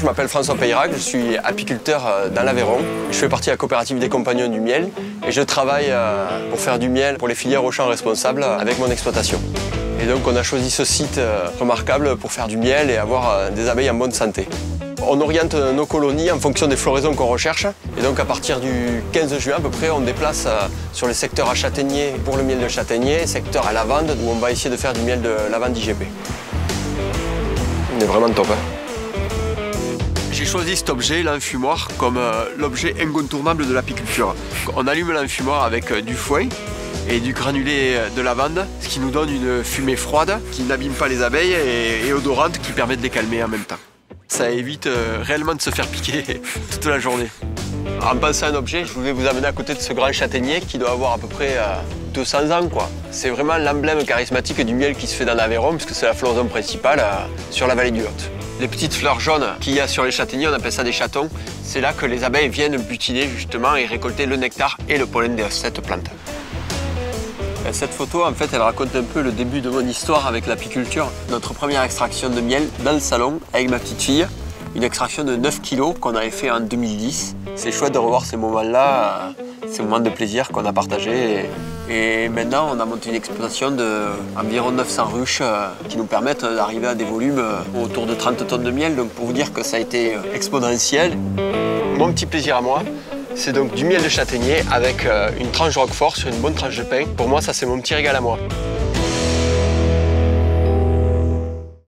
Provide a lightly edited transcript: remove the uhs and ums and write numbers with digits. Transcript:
m'appelle François Peyrac, je suis apiculteur dans l'Aveyron. Je fais partie de la coopérative des Compagnons du Miel et je travaille pour faire du miel pour les filières aux champs responsables avec mon exploitation. Et donc on a choisi ce site remarquable pour faire du miel et avoir des abeilles en bonne santé. On oriente nos colonies en fonction des floraisons qu'on recherche. Et donc à partir du 15 juin à peu près, on déplace sur les secteurs à châtaignier pour le miel de châtaignier, secteur à lavande où on va essayer de faire du miel de lavande IGP. On est vraiment top. J'ai choisi cet objet, l'enfumoir, comme l'objet incontournable de l'apiculture. On allume l'enfumoir avec du foin et du granulé de lavande, ce qui nous donne une fumée froide qui n'abîme pas les abeilles et odorante qui permet de les calmer en même temps. Ça évite réellement de se faire piquer toute la journée. En pensant à un objet, je voulais vous amener à côté de ce grand châtaignier qui doit avoir à peu près 200 ans, quoi. C'est vraiment l'emblème charismatique du miel qui se fait dans l'Aveyron, puisque c'est la floraison principale sur la vallée du Lot. Les petites fleurs jaunes qu'il y a sur les châtaigniers, on appelle ça des chatons. C'est là que les abeilles viennent butiner justement et récolter le nectar et le pollen de cette plante. Cette photo, en fait, elle raconte un peu le début de mon histoire avec l'apiculture. Notre première extraction de miel dans le salon avec ma petite fille. Une extraction de 9 kg qu'on avait fait en 2010. C'est chouette de revoir ces moments-là, ces moments de plaisir qu'on a partagés. Et maintenant, on a monté une exploitation d'environ 900 ruches qui nous permettent d'arriver à des volumes autour de 30 tonnes de miel. Donc pour vous dire que ça a été exponentiel. Mon petit plaisir à moi, c'est donc du miel de châtaignier avec une tranche de roquefort sur une bonne tranche de pain. Pour moi, ça c'est mon petit régal à moi.